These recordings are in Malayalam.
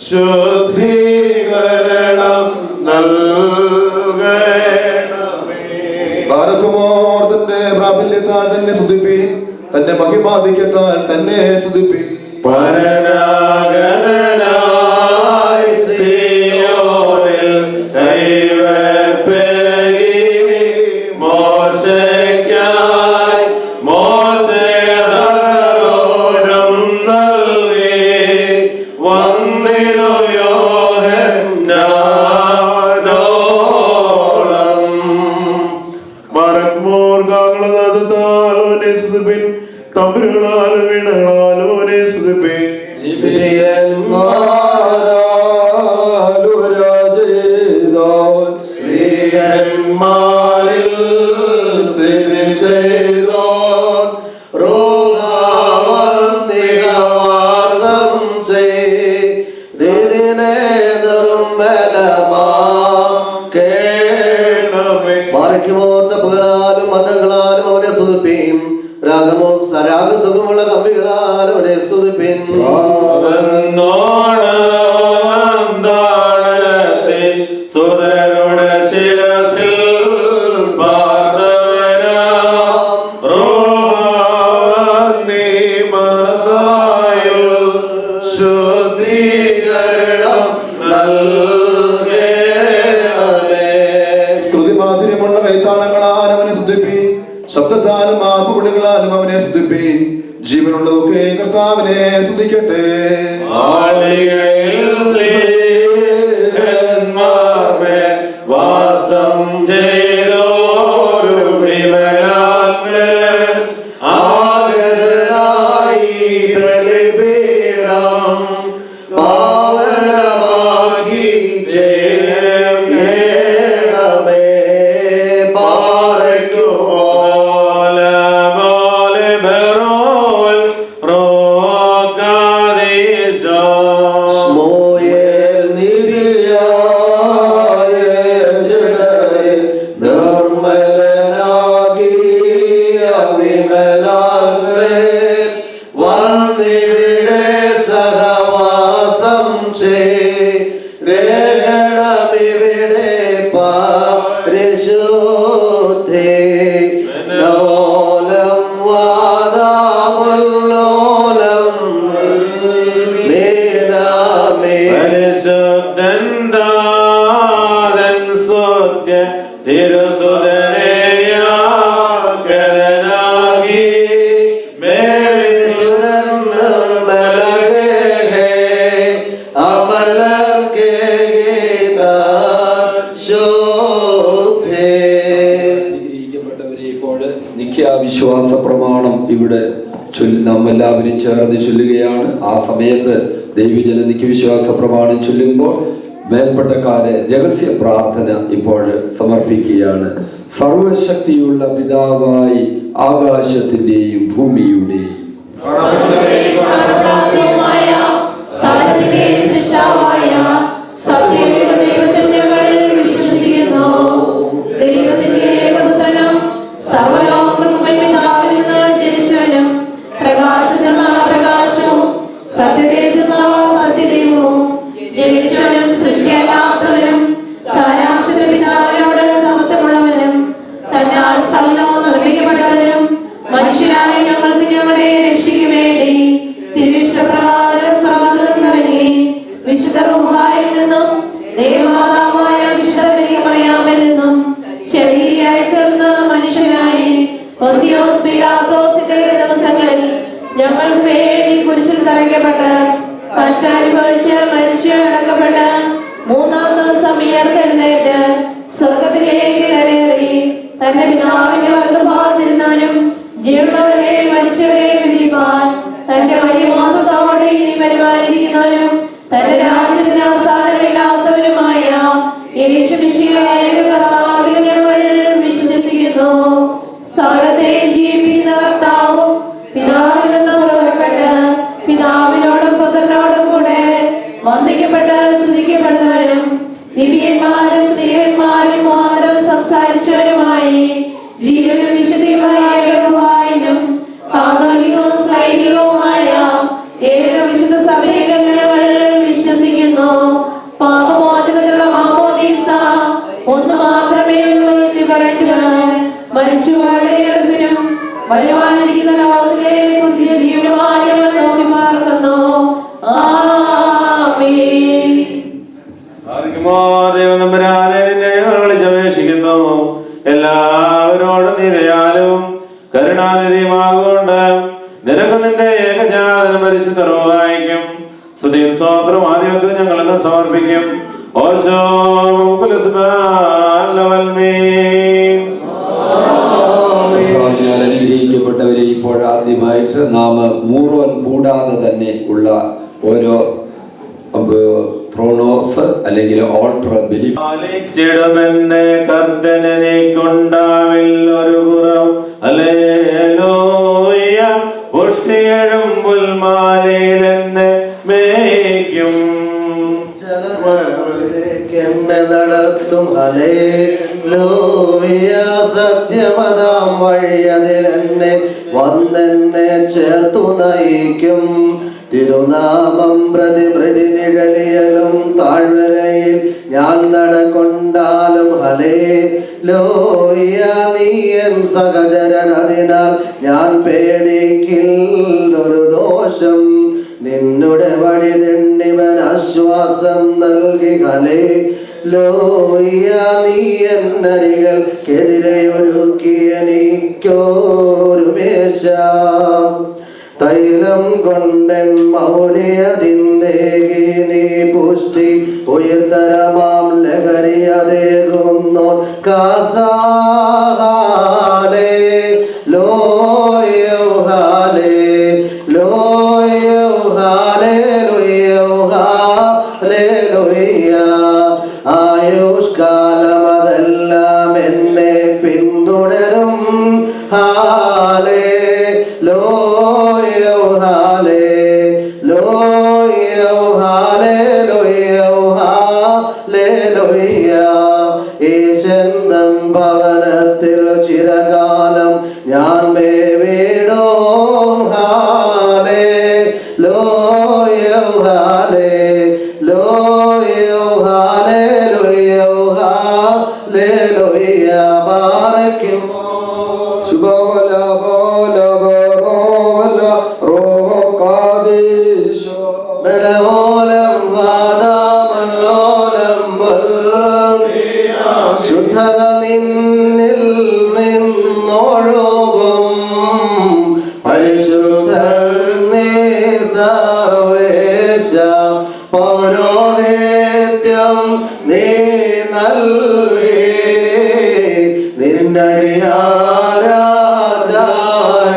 ശുദ്ധീകരണം നൽകണമേ. ബാരക്കുമോർ തന്റെ പ്രാബല്യത്താൽ തന്നെ സ്തുതിപ്പി, തന്റെ മഹിമാധിക്യത്താൽ തന്നെ സ്തുതിപ്പി. പരനാഗതനായി സിയോനിൽ കൈവെപ്പി മോശയ്ക്കായി മോശേതരോരം നൽകി വന്നിനു യോഹന്നാനോളം. മരക്മോർ കാഹളനാദത്താലോനെ സ്തുതിപ്പിൻ, തമ്പുരുകളാലും വീണകളാലോനെ സ്തുതിപ്പിൻ. ശ്രീകന്മാരിൽ സ്ഥിതി ചെയ്തോൻ രോഗാവന്തികവാസം ചെയ്തിനെ നിർമ്മലമാക്കേണമേ. മാറിക്കുമോർത്ത പുകഴാലും മതങ്ങളാലും അവനെ സ്തുതിപ്പീൻ, രാഗസുഖമുള്ള കമ്പികളാലും അവനെ സ്തുതിപ്പീൻ. സുതരുടെ ശിരസിൽ ശുദ്ധീകരണം നൽകണമേ. സ്തുതി മാധുര്യമുള്ള കൈത്താളങ്ങളാൽ അവനെ സ്തുതിപ്പി, ശബ്ദത്താലും ആർപ്പുവിളികളാലും അവനെ സ്തുതിപ്പി. ജീവനുള്ളതൊക്കെ കർത്താവിനെ സ്തുതിക്കട്ടെ. വാസം ചെയ്തോരു വിമലാത്മൻ ആദരനായി ബലിപീഠം പാവനമാക്കി ചെയ്യണമേ. സ്മോയേൽ നിധിയായ ജനരെ നിർമ്മലനാക്കി അവിമലാത്മൻ വന്നിവിടെ സഹവാസം ചെയ്യണമിവിടെ പരിശുദ്ധേ. ലോലം വാദാമുല്ലോലം മേലാമേ. പരിശുദ്ധൻ ദാതൻ സത്യ തിരുസുതനേയാകനാകി വിശ്വാസ പ്രമാണം ഇവിടെ നാം എല്ലാവരും ചേർന്ന് ചൊല്ലുകയാണ്. ആ സമയത്ത് ദൈവജന നിത്യവിശ്വാസ പ്രമാണം ചൊല്ലുമ്പോൾ മേൽപ്പെട്ടക്കാരെ രഹസ്യ പ്രാർത്ഥന ഇപ്പോൾ സമർപ്പിക്കുകയാണ്. സർവശക്തിയുള്ള പിതാവായി ആകാശത്തിന്റെയും ഭൂമിയുടെയും സത്യദേവവും ജനിച്ചവനും സൃഷ്ടിയല്ലാത്തവനും സാരാംശത്തിൽ പിതാവിനോട് സമത്വമുള്ളവനും തന്നാൽ സകലവും നിർമ്മിക്കപ്പെട്ടവനും മനുഷ്യരായ ഞങ്ങൾക്ക് ഞങ്ങളുടെ രക്ഷയ്ക്ക് വേണ്ടി തിരുവിഷ്ടപ്രകാരം സ്വർഗ്ഗത്തിൽ നിന്നിറങ്ങി വിശുദ്ധ റൂഹായിൽ നിന്നും ദേവമാതാവായ വിശുദ്ധ മറിയാമിൽ നിന്നും ശരീരിയായി തീർന്ന മനുഷ്യനായി പൊന്തിയോസ് പീലാത്തോസിന്റെ ദിവസങ്ങളിൽ ഞങ്ങൾക്ക് വേണ്ടി കുരിശിൽ തറയ്ക്കപ്പെട്ട് കഷ്ടാനുഭവിച്ച് മരിച്ചു അടക്കപ്പെട്ട് മൂന്നാം ദിവസം ഉയർത്തെഴുന്നേറ്റ് സ്വർഗത്തിലേക്ക് കയറി തന്റെ പിതാവിന്റെ വലതുഭാഗത്തിരുന്നാലും ജീവനുള്ളവരെ മരിച്ചവരെ വിധിപ്പാൻ തന്റെ വലിയ മോദത്തോടെ ഇനി വരുവാനിരിക്കുന്നവനും തന്റെ രാജ്യത്തിന് അവസാനമില്ലാത്തവനുമായ യേശു മിശിഹായ കർത്താവിൽ ഞങ്ങൾ വിശ്വസിക്കുന്നു. സകലത്തെ ജീവിക്കുന്ന കർത്താവും പിതാവിൽ നിന്ന് പുറപ്പെട്ട് പിതാവിനോടും പുത്രനോടും കൂടെ വന്ദിക്കപ്പെട്ട് സ്തുതിക്കപ്പെടുന്നവനും ദിവ്യന്മാരും സ്ത്രീയന്മാരും മോഹനം സംസാരിച്ചവരുമായി ജീവനും വിശുദ്ധിയുമായ ഏകവായനും കാതോലികവും സൈനികവുമായ ഏക വിശുദ്ധ സഭയിൽ ഞങ്ങൾ മരിച്ചുപോയവരുടെ ഉയർപ്പിനും വരുവാനിരിക്കുന്ന ലോകത്തിലെ പുതിയ ജീവനുമായി ഞങ്ങൾ നോക്കി പാർക്കുന്നു. ആമേൻ. ദൈവനമ്പരാനെ നിന്നെ ഞങ്ങൾ വിളിച്ചപേക്ഷിക്കുന്നു. എല്ലാവരോടും നീ ദയാലും കരുണാനിധിയുമാകൊണ്ട് നിനക്ക് നിന്റെ ഏകജാതനം പരിശുദ്ധ റൂഹായിക്കും സ്തുതിയും സ്തോത്രവും ആധിപത്യവും ഞങ്ങൾ ഇന്ന് സമർപ്പിക്കും. ഓശോ ഞാൻ അനുഗ്രഹിക്കപ്പെട്ടവരെ ഇപ്പോഴാദ്യമായിട്ട് നാം മൂറോൻ കൂടാതെ തന്നെ ഉള്ള ഓരോ ത്രോണോസ് അല്ലെങ്കിൽ ഓൾട്ടർ ബലി പാലിച്ചിടുമെന്നെ കർത്തനെനിക്കുണ്ടാവിൽ ഒരു കുറവ്. ഹല്ലേലൂയ. പുഷ്ടിയഴും പുൽമാലയിൽ എന്നെ മേയ്ക്കും. എന്നെ നടത്തും. ഹല്ലേലൂയ. സത്യമതാം വഴിയതിൽ എന്നെ വന്നെന്നെ ചേർത്തു നയിക്കും. തിരുനാമം പ്രതി നിഴലിയലും താഴ്വരയിൽ ഞാൻ നടക്കൊണ്ടാലും ഹല്ലേലൂയ. നീയൻ സഹചരൻ, അതിനാൽ ഞാൻ പേടിക്കില്ലൊരു ദോഷം. നിന്നുടെ വഴി നിന്നിവൻ ആശ്വാസം നൽകി. ഹല്ലേലൂയ. നീ എന്നരികൾക്കെതിരെ ഒരുക്കി എനിക്കൊരു മേശ. തൈലം കൊണ്ടൻ മൗലിയതിന്ദേകി നീ പുഷ്ടി ഉയർത്തരമാം ലഹരി അതേകുന്നു. കാസാലേ ലോയോ ഹാലേ ലോയോ ഹാലേ ലോയോ ഹാലേ ലോയ. ആയുഷ്കാലം അതെല്ലാം എന്നെ പിന്തുടരും. ഹാലേ ലോയോ ഹാലേ ലോയോ ഹാലേ ലോയോ ഹാലേ ലോയ. ഈശന്തൻ ഭവനത്തിൽ ചിരകാലം ഞാൻ മേവിടും. ഹാലേ ലോയോ ഹാലേ ലോയോ ഹാലേ ലോയോ ഹാലേ ലോയ. ബാറയ്ക്കുമോ ബലവോലം വാദാമല്ലോലം ശുദ്ധത നിന്നിൽ നിന്നൊഴുകും. പരിശുദ്ധൻ നീ സർവേശ. പൗരോഹിത്യം നീ നൽകി.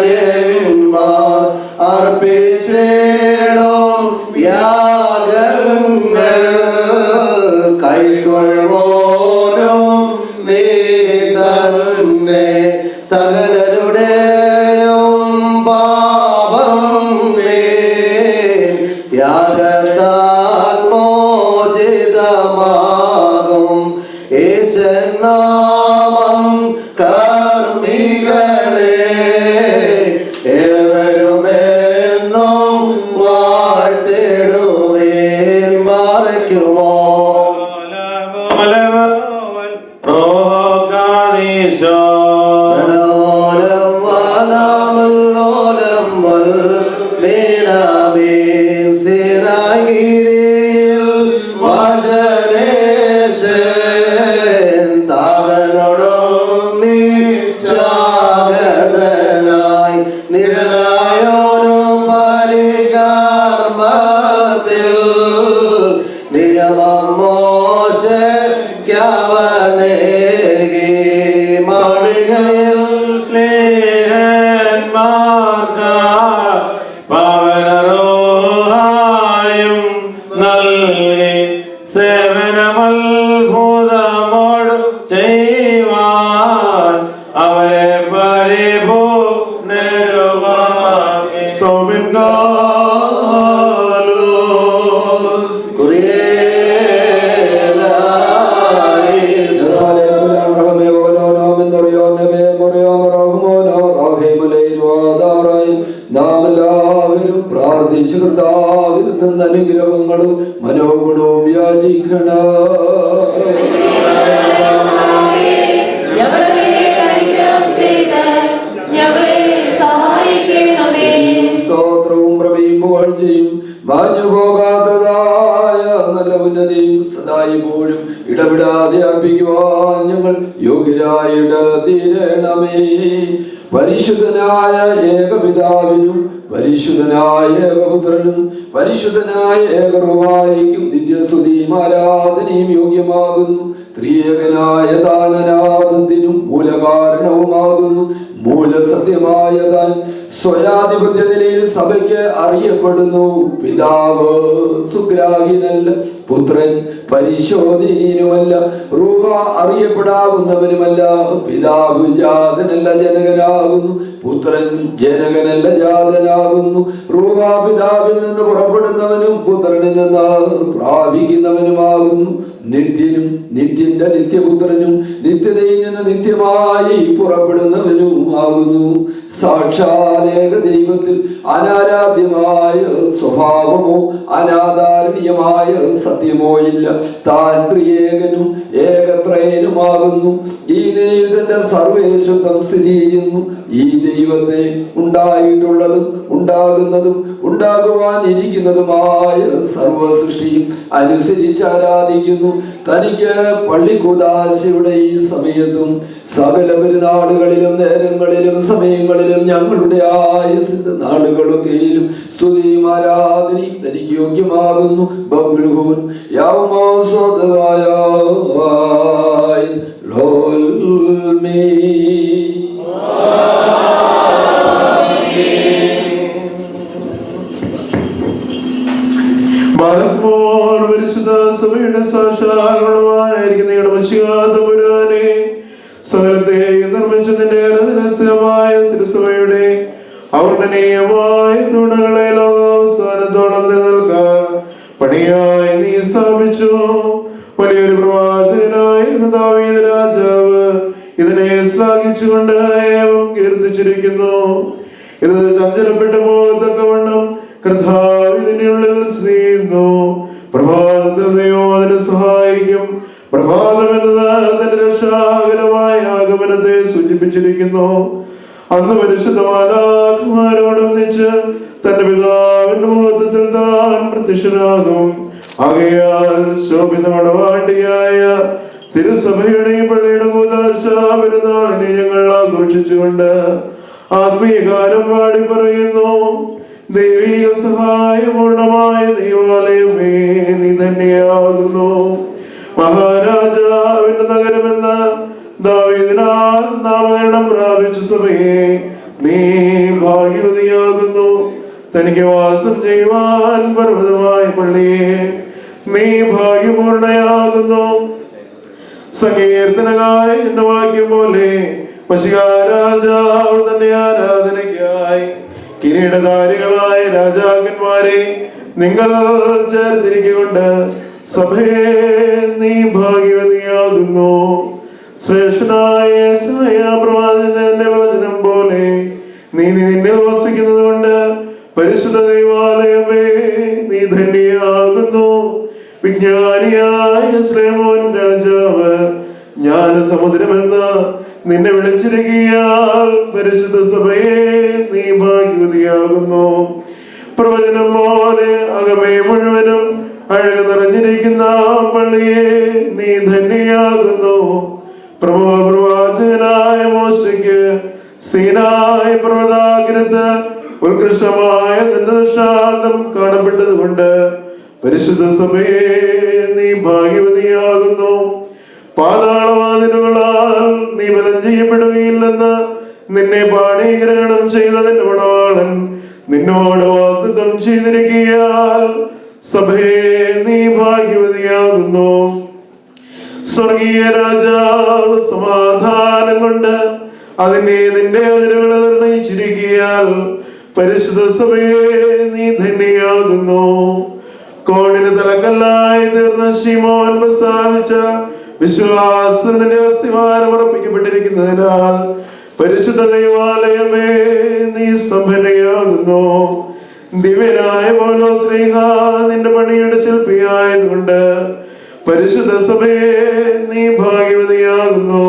നിന്നടിയാരാചാര്യന്മാർ അർപ്പിച്ചിടും യാഗങ്ങൾ കൈക്കൊള്ളുവോരും നീ തന്നെ. സകലരുടെയും പാപം നീ യാഗത്താൽ മോചിതമാകും. യേശുനാമം കർമ്മികളെ ഏവരുമെന്നും വാഴ്ത്തിടുവേൻ. മറയ്ക്കുമോ ലോലം വാദാമല്ലോലം മീനാമീൻ സിരാഗിരിയിൽ വചനേശൻ താതനോടൊന്നി ചാഗതനായി നിരനായോരു പരികർമ്മത്തിൽ നിയമം മോശയ്ക്കവനേകി. മാളികയിൽ പാവനരോഹായും നൽകി സേവനമത്ഭുതമോട് ചെയ്യുവാൻ അവരെ പരിപൂർണ്ണരുമാക്കി. നാം എല്ലാവരും പ്രാർത്ഥിച്ചു കർത്താവിൽ നിന്ന് അനുഗ്രഹങ്ങളും മനോഗുണവും യാചിക്കണം. ഞങ്ങളുടെ അനുഗ്രഹം ചെയ്യും. മാഞ്ഞു പോകാത്തതായ നല്ല ഉന്നതിയും സദായിപ്പോഴും ഇടപെടാതെ അർപ്പിക്കുവാൻ ഞങ്ങൾ യോഗ്യരായിട തീരണമേ. പരിശുദ്ധനായ ഏകപിതാവിനും പരിശുദ്ധനായ ഏകപുത്രനും പരിശുദ്ധനായ ഏകറുഹായിക്കും നിത്യസ്തുതിയും ആരാധനയും യോഗ്യമാകുന്നു. ത്രിയേകനായ താനനാദന്തിനും മൂലകാരണവുമാകുന്നു. മൂലസത്യമായ താൻ സ്വയാധിപത്യ നിലയിൽ സഭയ്ക്ക് അറിയപ്പെടുന്നു. പിതാവ് സുഗ്രാഹിനല്ല, പുത്രൻ പരിശോധനീയനുമല്ല, റൂഹ അറിയപ്പെടാവുന്നവനുമല്ല. പിതാവ് ജാതനല്ല, ജനകനാകുന്നു. പുത്രൻ ജനകനല്ല, ജാതനാകുന്നു. റൂഹ പിതാവിൽ നിന്ന് പുറപ്പെടുന്നവനും പുത്രനിൽ നിന്ന് പ്രാപിക്കുന്നവനുമാകുന്നു. നിത്യനും നിത്യന്റെ നിത്യപുത്രനും നിത്യതയിൽ നിന്ന് നിത്യമായി പുറപ്പെടുന്നവനുമാകുന്നു. സാക്ഷാലേക ദൈവത്തിൽ അനാരാധ്യമായ സ്വഭാവമോ അനാധാരണീയമായ സത്യമോ ഇല്ല. താൻ ത്രിയേകനും ഏകത്രയനുമാകുന്നു. ഈ നിലയിൽ തന്റെ സർവേശ്വത്വം സ്ഥിതി ചെയ്യുന്നു. ഈ ദൈവത്തെ ഉണ്ടായിട്ടുള്ളതും ഉണ്ടാകുന്നതും ഉണ്ടാകുവാനിരിക്കുന്നതുമായ സർവസൃഷ്ടിയും അനുസരിച്ച് ആരാധിക്കുന്നു. തനിക്ക് പള്ളിക്കുദാശയുടെ ഈ സമയത്തും സകല പെരുന്നാളുകളിലും നേരങ്ങളിലും സമയങ്ങളിലും ഞങ്ങളുടെ ആയുസിന്റെ നാടുകളൊക്കെയിലും സ്തുതിയും ആരാധനയും തനിക്ക് യോഗ്യമാകുന്നു. ബബുൽഹൂൻ യാവുമാസ്വദവായ ലോൽമേ. പരിശുദ്ധ സഭയുടെ സാക്ഷാത്കാരമായിരിക്കുന്ന സകലത്തെ നിർമ്മിച്ച നിന്റെ സ്ഥിരമായ തിരുസഭയുടെ അവർണ്ണനീയമായ തൂണുകളെ ലോകാവസാനത്തോളം നിലനിൽക്കാൻ പണിയായി നീ സ്ഥാപിച്ചു. വലിയൊരു പ്രവാചകനായിരുന്ന ദാവീദ് രാജാവ് ഇതിനെ ശ്ലാഘിച്ചുകൊണ്ട് ഏവം കീർത്തിച്ചിരിക്കുന്നു. ഇത് ചഞ്ചലപ്പെട്ടു പോകത്തക്കവണ്ണം കർത്താവ് ഇതിനുള്ളിൽ സ്നേഹിക്കുന്നു. പ്രഭാതത്തിൽ ദൈവം അതിനെ സഹായിക്കും. പ്രഭാതം എന്നത് തന്റെ രക്ഷാകരമായ ആഗമനത്തെ സൂചിപ്പിച്ചിരിക്കുന്നു. അന്ന് പരിശുദ്ധ മാലാഖമാരോടൊന്നിച്ച് തന്റെ പിതാവിന്റെ മുഖത്തിൽ താൻ പ്രത്യക്ഷനാകും. ആകയാൽ ശോഭിത മണവാട്ടിയായ തിരുസഭയുടെ പള്ളിയുടെ കൂദാശ പെരുന്നാളിനെ ഞങ്ങൾ ആഘോഷിച്ചുകൊണ്ട് ആത്മീയഗാനം പാടി പറയുന്നു. ദൈവിക സഹായപൂർണമായ ദൈവാലയമേ, നീ തന്നെയാകുന്നു മഹാരാജാവിന്റെ നഗരമെന്ന ദാവീദിനാൽ നാമകരണം പ്രാപിച്ച സഭയെ, നീ ഭാഗ്യവതിയാകുന്നു. തനിക്ക് വാസം ചെയ്യുവാൻ പർവ്വതമായ പള്ളിയെ, നീ ഭാഗ്യപൂർണയാകുന്നു. സങ്കീർത്തനകാരന്റെ വാക്യം പോലെ രാജാവ് തന്നെ ആരാധനയ്ക്കായി കിരീടധാരികളായ രാജാക്കന്മാരെ നിങ്ങൾ ചേർത്തിരിക്കൊണ്ട് സഭയെ നീ ഭാഗ്യവതിയാകുന്നു. ശ്രേഷ്ഠനായ പ്രവാചകന്റെ വചനം പോലെ നീ നിന്നിൽ വസിക്കുന്നത് കൊണ്ട് പരിശുദ്ധ ദൈവാലയമേ, നീ ധന്യയാകുന്നു. വിജ്ഞാനിയായ ശ്ലേമോൻ രാജാവ് ജ്ഞാനസമുദ്രമെന്ന നിന്നെ വിളിച്ചിരിക്കയാൽ പരിശുദ്ധ സഭയെ നീ ഭാഗ്യവതിയാകുന്നു. പ്രവചനം പോലെ അകമേ മുഴുവനും അഴക് നിറഞ്ഞിരിക്കുന്ന പള്ളിയെ നീ ധന്യയാകുന്നു. പ്രവാചകനായ മോശയ്ക്ക് സീനായി പർവ്വതാഗ്രത്ത് ഉത്കൃഷ്ടമായ ദൃഷ്ടാന്തം കാണപ്പെട്ടത് കൊണ്ട് പരിശുദ്ധ സഭയെ നീ ഭാഗ്യവതിയാകുന്നു. പാതാളവാതിലുകളാൽ നീ ബലം ചെയ്യപ്പെടുകയില്ലെന്ന് നിന്നെ പാണീഗ്രഹണം ചെയ്തതിന്റെ മണവാളൻ നിന്നോട് വാഗ്ദത്തം ചെയ്തിരിക്കയാൽ സഭയെ നീ ഭാഗ്യവതിയാകുന്നു. സ്വർഗീയ രാജാവ് സമാധാനം കൊണ്ട് അതിനെ നിന്റെ അതിരുകൾ നിർണയിച്ചിരിക്കയാൽ പരിശുദ്ധ സഭയെ നീ ധന്യയാകുന്നു. കോണിന് തലക്കല്ലായി തീർന്ന ശിമോൻ പ്രസ്താവിച്ച വിശ്വാസത്തിന്റെ അസ്ഥിവാരം ഉറപ്പിക്കപ്പെട്ടിരിക്കുന്നതിനാൽ പരിശുദ്ധ ദൈവാലയമേ, നീ സമ്പന്നയാകുന്നു. ദിവ്യനായ പൗലോസ് ശ്ലീഹ നിന്റെ പണിയുടെ ശില്പിയായതുകൊണ്ട് പരിശുദ്ധ സഭയെ നീ ഭാഗ്യവതിയാകുന്നു.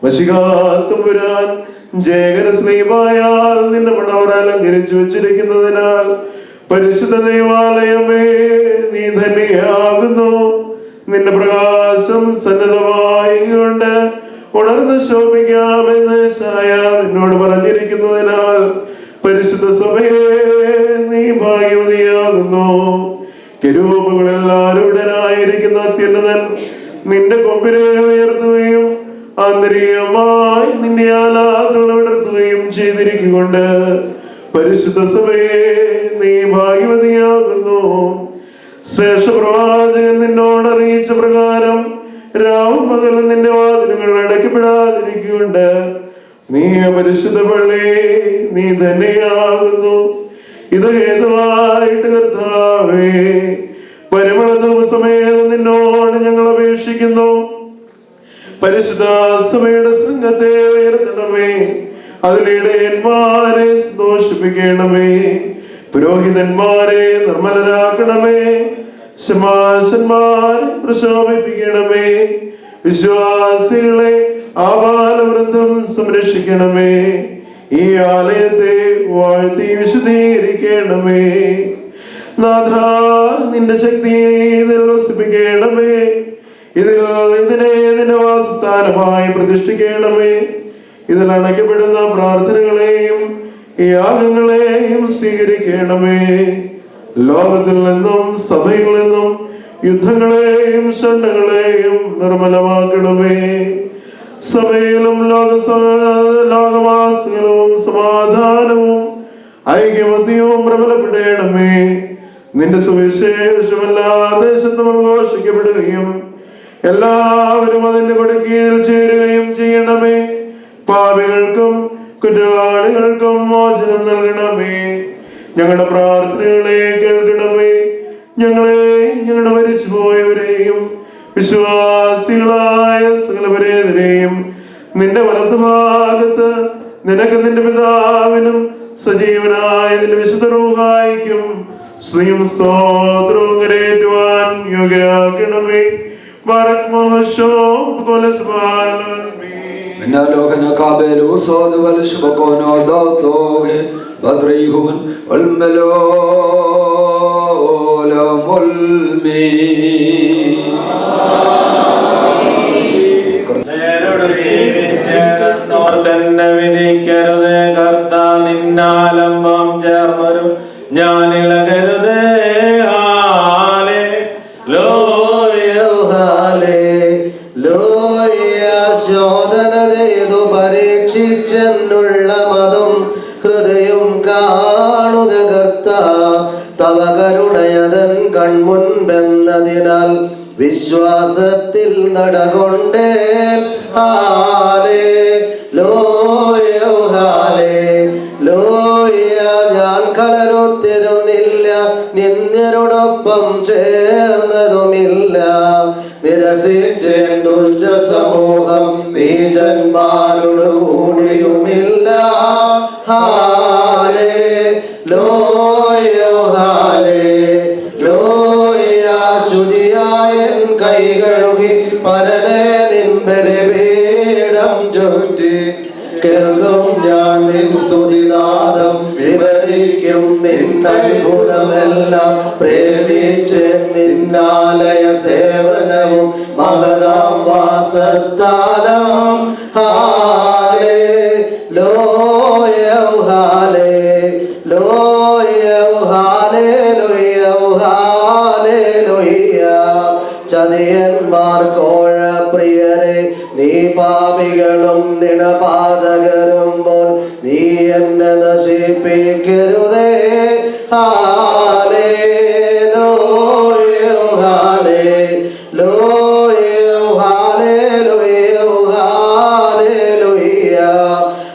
വശികാത്തുമ്പുരാൻ ജയകര സ്ലീഹായാൽ നിന്റെ മണവർ അലങ്കരിച്ചു വെച്ചിരിക്കുന്നതിനാൽ പരിശുദ്ധ ദൈവാലയമേ, നീ ധന്യയാകുന്നു. നിന്റെ പ്രകാശം സന്നദ്ധമായി കൊണ്ട് ഉണർന്ന് ശോഭിക്കാമെന്ന് നിന്നോട് പറഞ്ഞിരിക്കുന്നതിനാൽ പരിശുദ്ധ സഭയെ നീ ഭാഗ്യവതിയാകുന്നു. കെരൂബുകളെല്ലാവരുടനായിരിക്കുന്ന അത്യുന്നതൻ നിന്റെ കൊമ്പിനെ ഉയർത്തുകയും ആന്തരികമായി നിന്റെ ആലാത്തുകൾ വിടർത്തുകയും ചെയ്തിരിക്കൊണ്ട് പരിശുദ്ധ സഭയെ നീ ഭാഗ്യവതിയാകുന്നു. ശ്രേഷ്ഠ പ്രവാചകൻ നിന്നോട് അറിയിച്ച പ്രകാരം രാവും പകലും നിന്റെ വാതിലുകൾ അടയ്ക്കപ്പെടാതിരിക്കൊണ്ട് നീ പരിശുദ്ധ പള്ളി നീ ധന്യയാകുന്നു. ഇത് ഹേതുവായിട്ട് കർത്താവേ, പരിമള ധൂപസമേതം നിന്നോട് ഞങ്ങൾ അപേക്ഷിക്കുന്നു. പരിശുദ്ധ സഭയുടെ സംഘത്തെ ഉയർത്തണമേ, അതിലിടയന്മാരെ സന്തോഷിപ്പിക്കണമേ, പുരോഹിതന്മാരെ നിർമ്മലരാക്കണമേ, ശമാശന്മാരെ പ്രശോഭിപ്പിക്കണമേ, വിശ്വാസികളെ ആബാലവൃന്ദം സംരക്ഷിക്കണമേ, ഈ ആലയത്തെ വാഴ്ത്തി വിശദീകരിക്കണമേ. നാഥ, നിന്റെ ശക്തി ഇതിൽ വസിപ്പിക്കണമേ, ഇതിനെ നിന്റെ വാസസ്ഥാനമായി പ്രതിഷ്ഠിക്കണമേ. ഇതിൽ അണയ്ക്കപ്പെടുന്ന പ്രാർത്ഥനകളെയും യാഗങ്ങളെയും സ്വീകരിക്കണമേ. ലോകത്തിൽ നിന്നും സഭയിൽ നിന്നും യുദ്ധങ്ങളെയും ശണ്ഡകളെയും നിർമ്മലമാക്കണമേ. സഭയിലും ലോകവാസികളും സമാധാനവും ഐക്യമത്യവും പ്രബലപ്പെടണമേ. നിന്റെ സുവിശേഷം എല്ലാ ദേശത്തും ഘോഷിക്കപ്പെടുകയും എല്ലാവരും അതിന്റെ കൊടിക്കീഴിൽ ചേരുകയും ചെയ്യണമേ. പാപികൾക്കും കുറ്റവാളികൾക്കും മോചനം നൽകണമേ. ഞങ്ങളുടെ പ്രാർത്ഥനകളെ കേൾക്കണമേ. ഞങ്ങളുടെ മരിച്ചുപോയവരെയും വിശ്വാസികളായ സകലവരെതിരെയും നിന്റെ വലതുഭാഗത്ത് നിനക്ക് നിന്റെ പിതാവിനും സജീവനായ നിന്റെ വിശുദ്ധ റൂഹായിക്കും സ്തുതിയും സ്തോത്രവും കരേറ്റുവാൻ യോഗ്യരാക്കണമേ. ബാരക് മോഹശോ Menalogan kabelu sod wal shbakono dawtoge badrihun wal malola mulmi നേരോട് ജീവിച്ചേർന്നോർത്തന്നെ വിധിക്കരുതേ. കർത്താ നിന്നാലംബം ചേർന്നൊരു ഞാനിളകരുതേ. പരീക്ഷിച്ചെന്നുള്ള മതം ഹൃദയം കാണുക കർത്താ, തവ കരുണയതൻ കൺമുൻപെന്നതിനാൽ വിശ്വാസത്തിൽ നടകൊണ്ടേൻ. ഞാൻ കലരൊത്തിരുന്നില്ല, നിന്നരോടൊപ്പം ചേർന്നതുമില്ല. നിരസിച്ചേൻ ദുഷ്ട സമൂഹം, നീചന്മാരുടെ കൂടിയുമില്ല. ശുചിയായ കൈ കഴുകി പരനെ നിൻപരിപീഠം ചുറ്റി കേൾക്കും ഞാൻ നിൻ സ്തുതിനാദം. വിവരിക്കും നിന്നത്ഭുതമെല്ലാം, പ്രേമിച്ച് നിന്നാലയ സേവനവും മഹതാം വാസസ്ഥാനം. ചതിയന്മാർ കോഴപ്രിയരെ, നീ പാപികളും നിണപാതകരും പോൽ നീ എന്നെ നശിപ്പിക്കരുതേ.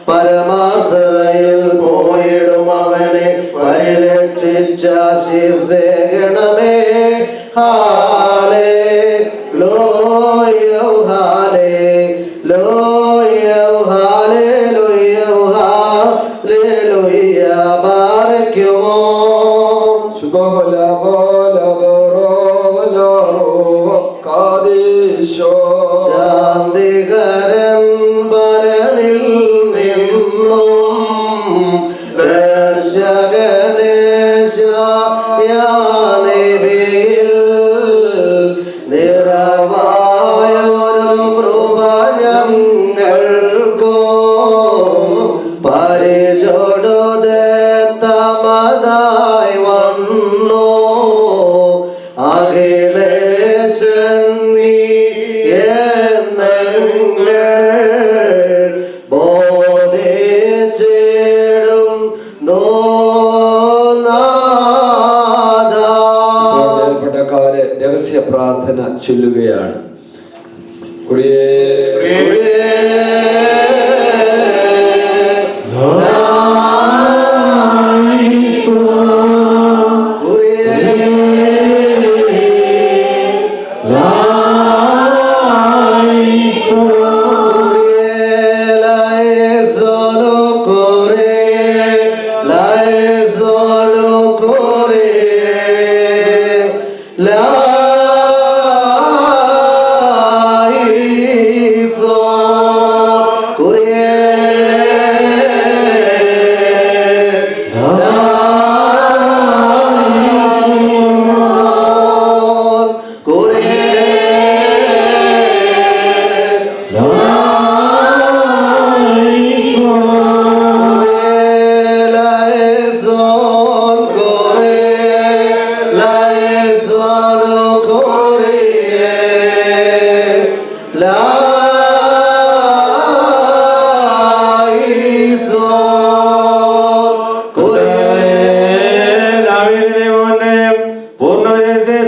പരമാർത്ഥതയിൽ പോയിടും അവനെ പരിരക്ഷിച്ച ശീർഷേകണമേ. ശാന്തികരൻ പരനിൽ നിന്നും ദർശകനേശ അഖിലേശൻ നീ എന്നങ്ങൾ ബോധിച്ചിടും മേൽപ്പെട്ടക്കാരെ രഹസ്യ പ്രാർത്ഥന ചൊല്ലുകയാണ്.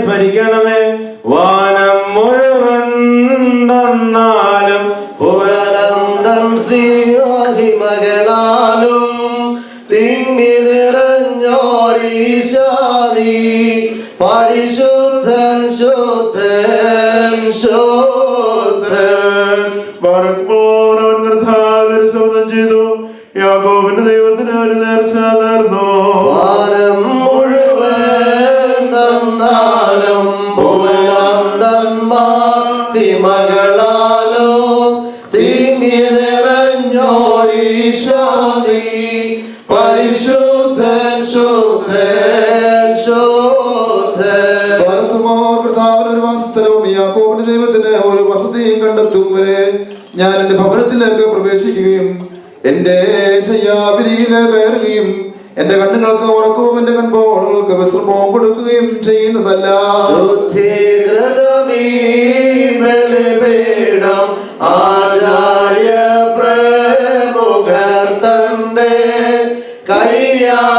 സ്മരിക്കണമേ. വാനം മുഴുവൻ തന്നാലും മകളാലും തിങ്ങി നിറഞ്ഞോരീശാദി പരിശുദ്ധൻ ശുദ്ധൻ ശുദ്ധൻ. അവൻ കർത്താവിൽ ഒരു ശബ്ദം ചെയ്തു, യാക്കോബിന്റെ ദൈവത്തിന് ഒരു നേർച്ച നേർന്നു. വാനം മുഴുവൻ തന്നാലും ഭുവനം തന്മാതിമകളാലോ തിങ്ങി നിറഞ്ഞോരീശാദി പരിശുദ്ധൻ ശുദ്ധൻ ശുദ്ധൻ. ഒരു വാസസ്ഥലവും യാക്കോബിന്റെ ദൈവത്തിന് ഒരു വസതിയും കണ്ടെത്തും വരെ ഞാൻ എന്റെ ഭവനത്തിലേക്ക് പ്രവേശിക്കുകയും എന്റെ ശയ്യാവിരിയിൽ കയറുകയും എന്റെ കണ്ണുകൾക്ക് ഉറക്കവും എന്റെ കൺപോളുകൾക്ക് വിശ്രമവും കൊടുക്കുകയും ചെയ്യുന്നതല്ല. ആചാര്യ പ്രമുഖർ തന്റെ കയ്യാലഭിഷേചിതയായി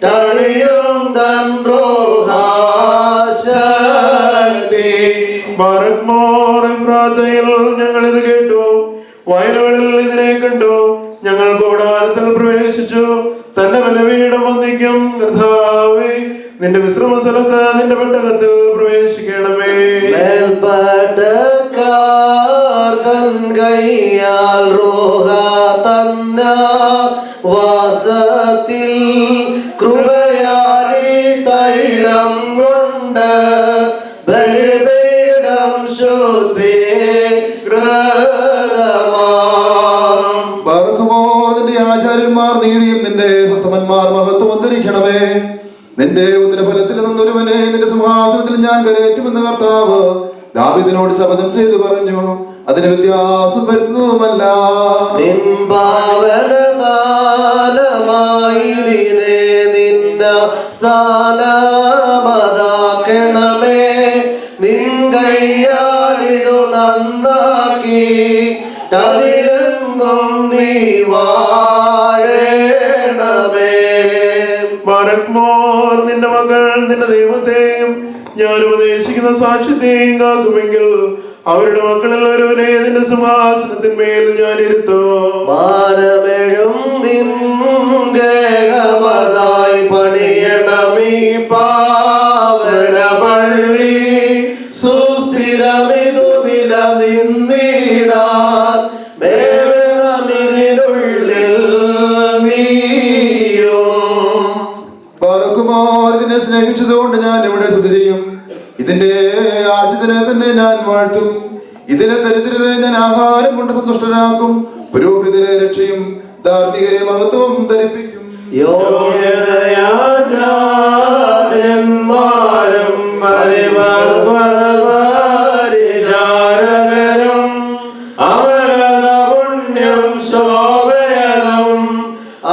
തളിയും തൻ റോഹാശക്തി. പ്രാർത്ഥനയിൽ ഞങ്ങൾ ഇത് കേട്ടു, വയലുകളിൽ ഇതിനെ കണ്ടു. ഞങ്ങൾ കൂടാരത്തിൽ പ്രവേശിച്ചു, തന്റെ ബലപീഠം വന്ദിക്കും. കർത്താവേ, നിന്റെ വിശ്രമ സ്ഥലത്ത് നിന്റെ പെട്ടകത്തിൽ പ്രവേശിക്കണമേ. മേൽപ്പെട്ടക്കാർ തൻ കയ്യാൽ റോഹ തന്ന വാസത്തിൽ കൃപയാലി തൈലം കൊണ്ട് ബലിപീഠം നിന്റെ ആചാര്യന്മാർ നീതിയും നിന്റെ സത്തമന്മാർ മഹത്വം ധരിക്കണമേ. നിന്റെ ഉദരഫലത്തിൽ നിന്നൊരുവനെ നിന്റെ സിംഹാസനത്തിൽ ഞാൻ കരേറ്റുമെന്ന് കർത്താവ് ദാവീദിനോട് ശപഥം ചെയ്തു പറഞ്ഞു. അതിന് വ്യത്യാസം വരുന്നതുമല്ല. നിന്ന സ്ഥാനമതാക്കണമേ. നിൻകയ്യാലിതു നന്നാക്കി അതിലെന്നും നീ വാഴണമേ. നിന്റെ മകൾ നിന്റെ ദൈവത്തെയും ഞാൻ ഉപദേശിക്കുന്ന സാക്ഷ്യത്തെയും കാക്കുമെങ്കിൽ അവരുടെ മക്കളിൽ ഒരുവനെ നിന്റെ സിംഹാസനത്തിന്മേൽ ഞാൻ ഇരുത്തും. മാനമെഴും നിൻകേകമതായി പണിയണമീ പാവന പള്ളി. സുസ്ഥിരമിതു നിലനിന്നിടാൻ മേവണമിതിനുള്ളിൽ നീയും. ഇതിനെ സ്നേഹിച്ചതുകൊണ്ട് ഞാൻ ഇവിടെ സ്തുതി ചെയ്യും. ഇതിന്റെ ആർജിതനെ തന്നെ ഞാൻ വാഴ്ത്തും. ഇതിലെ ദരിദ്രരെ ഞാൻ ആഹാരം കൊണ്ട് സന്തുഷ്ടനാക്കും. പുരോഹിതരെ രക്ഷയും ധാർമ്മികരെ മഹത്വവും ധരിപ്പിക്കും. യോഗ്യതയാചാര്യന്മാരും പരിചാരകരും അവരത പുണ്യം ശോഭയനും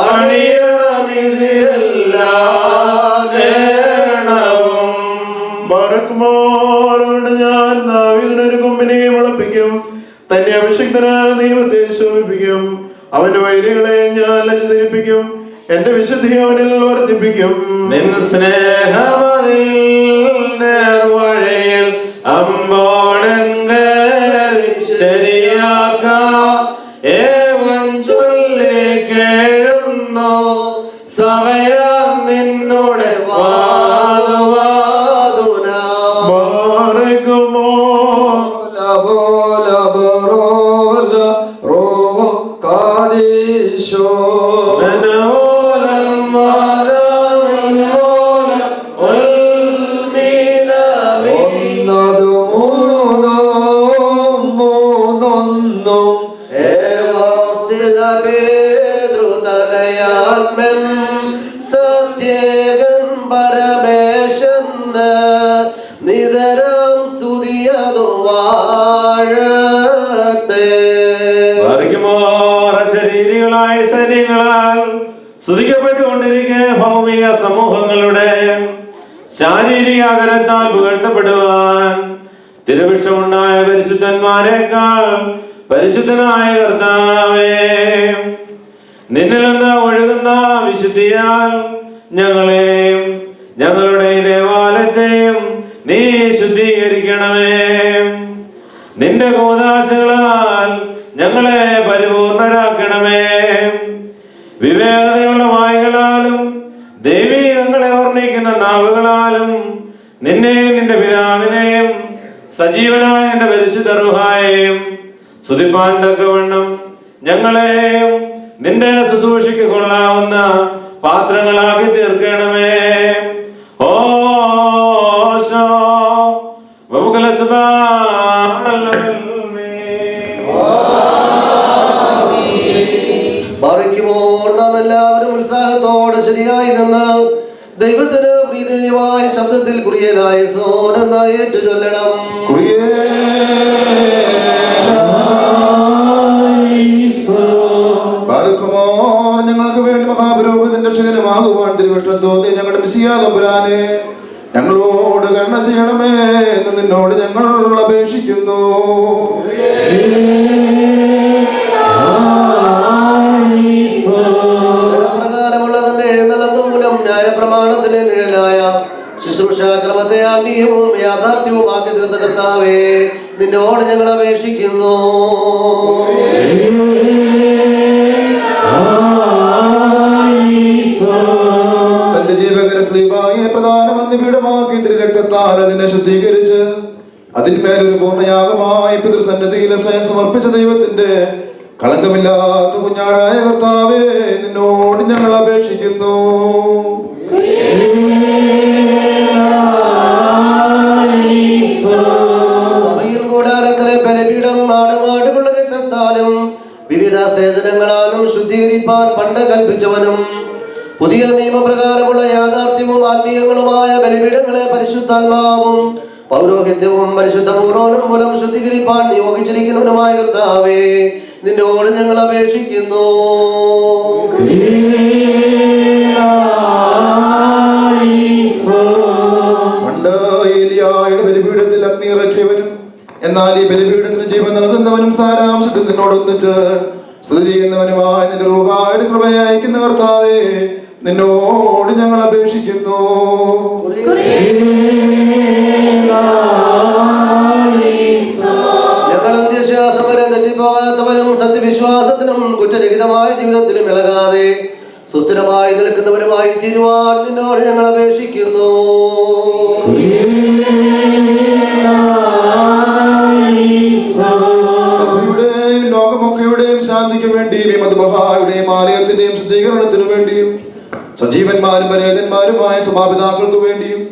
അണിയണമിതില്ലാതെ പറക്കുമോരോട് ഞാൻ ദാവീദിനൊരു കൊമ്പിനെ മുളപ്പിക്കും. തന്നെ അഭിഷിക്തന് ദൈവത്തെ ശോഭിപ്പിക്കും. അവന്റെ വൈരികളെ ഞാൻ ലജ്ജിതരിപ്പിക്കും. എന്റെ വിശുദ്ധി അവനിൽ വർദ്ധിപ്പിക്കും. നിൻ സ്നേഹമതിൽ നേർവഴിയിൽ അമ്പോഴങ്ങൾ ശരിയാക്കാം. ഏവൻ ചൊല്ലി കേഴുന്നു സമയം നിന്നോട് വാതുവാതുന. പറക്കുമോ സത്യേകൻ പരമേശന് നിതരം സ്തുതിയതു വാഴത്തെ. ശരീരികളായ സൈന്യങ്ങളാൽ സ്തുതിക്കപ്പെട്ടുകൊണ്ടിരിക്കെ ഭൗമിക സമൂഹങ്ങളുടെ ശാരീരിക ആദരത്താൽ പുകഴ്ത്തപ്പെടുവാൻ തിരുവിഷ്ടമുണ്ടായ പരിശുദ്ധന്മാരെക്കാൾ പരിശുദ്ധനായ കർത്താവേ, നിന്നിൽ നിന്ന് ഒഴുകുന്ന വിശുദ്ധിയാൽ ഞങ്ങളെയും ഞങ്ങളുടെ ദേവാലയത്തെയും നീ ശുദ്ധീകരിക്കണമേ. നിന്റെ കൂദാശകളാൽ ഞങ്ങളെ പരിപൂർണരാക്കണമേ. വിവേകതയുള്ള വായുകളാലും ദൈവീകങ്ങളെ വർണ്ണിക്കുന്ന നാവുകളാലും നിന്നെ നിന്റെ പിതാവിനെയും സജീവനായ നിന്റെ പരിശുദ്ധ റൂഹായെയും സ്തുതിപ്പാൻ തക്കവണ്ണം ഞങ്ങളെയും നിന്റെ ശുശ്രൂഷയ്ക്ക് കൊള്ളാവുന്ന പാത്രങ്ങളാക്കി തീർക്കണമേ. ഓശോ നാം എല്ലാവരും ഉത്സാഹത്തോടെ ശരിയായി നിന്ന് ദൈവത്തിന് പ്രീതിയായ ശബ്ദത്തിൽ കുറിയനായ സോനെന്നായി ഏറ്റു ചൊല്ലണം. ഞങ്ങൾക്ക് വേണ്ടി മഹാപുരോഹിതൻ രക്ഷകനുമാകുവാൻ തിരുവിഷ്ടം തോന്നി ഞങ്ങളുടെ മിശിഹാ തമ്പുരാനെ ഞങ്ങളോട് കരുണ ചെയ്യണമേ എന്ന് നിന്നോട് ഞങ്ങൾ അപേക്ഷിക്കുന്നു. പ്രകാരമുള്ള തന്റെ എഴുന്നള്ളത്ത് മൂലം ന്യായപ്രമാണത്തിലെ നിഴലായ ശുശ്രൂഷാക്രമത്തെ ആത്മീയവും യാഥാർത്ഥ്യവുമാക്കി തീർത്ത കർത്താവേ, നിന്നോട് ഞങ്ങൾ അപേക്ഷിക്കുന്നു. തന്റെ ജീവകര ശ്രീഭായെ പ്രധാനമന്ത്രിപീഠമാക്കി തിരുരക്തത്താൽ അതിനെ ശുദ്ധീകരിച്ച് അതിന്മേലൊരു പൂർണ്ണയാഗമായി പിതൃസന്നിധിയിൽ സ്വയം സമർപ്പിച്ച ദൈവത്തിന്റെ കളങ്കമില്ലാത്ത കുഞ്ഞാടായ കർത്താവേ, നിന്നോട് ഞങ്ങൾ അപേക്ഷിക്കുന്നു. കൂടാരത്തിലെ ബലിപീഠം ആടുമാടുകളുടെ രക്തത്താലും വിവിധ സേചനങ്ങളാലും ശുദ്ധീകരിപ്പാൻ പണ്ട് കൽപ്പിച്ചവനും പുതിയ നിയമപ്രകാരമുള്ള യാഥാർത്ഥ്യവും ആത്മീയങ്ങളുമായ ബലിപീഠങ്ങളെ പരിശുദ്ധാത്മാവും പൗരോഹിത്യവും പരിശുദ്ധ പൂർവ്വനും മൂലം ശുദ്ധീകരിപ്പാൻ നിയോഗിച്ചിരിക്കുന്നവനുമായ കർത്താവേ, നിന്നോട് ഞങ്ങൾ അപേക്ഷിക്കുന്നു. പണ്ട് ഏലിയായുടെ ബലിപീഠത്തിൽ അഗ്നി ഇറക്കിയവനും എന്നാൽ ഈ ബലിപീഠത്തിന് ജീവൻ നൽകുന്നവനും സാരാംശത്തിൽ നിന്നോടൊന്നിച്ച് സ്തുതി ചെയ്യുന്നവനുമായ നിന്റെ റൂഹായുടെ കൃപയെ അയക്കുന്ന കർത്താവേ, നിന്നോട് ഞങ്ങൾ അപേക്ഷിക്കുന്നു. ഞങ്ങൾ അന്ത്യശ്വാസം വരെ തെറ്റിപ്പോകാത്തവനും സത്യവിശ്വാസത്തിനും കുറ്റരഹിതമായ ജീവിതത്തിലും ഇളകാതെ സുസ്ഥിരമായി നിൽക്കുന്നവരുമായി തീരുവാൻ നിന്നോട് ഞങ്ങൾ അപേക്ഷിക്കുന്നു. സഭയുടെയും ലോകമൊക്കെയുടെയും ശാന്തിക്ക് വേണ്ടിയും ഈ മദ്ബഹായുടെയും ആലയത്തിന്റെയും ശുദ്ധീകരണത്തിനു വേണ്ടിയും സജീവന്മാരും പരേതന്മാരുമായ സഭാപിതാക്കൾക്ക് വേണ്ടിയും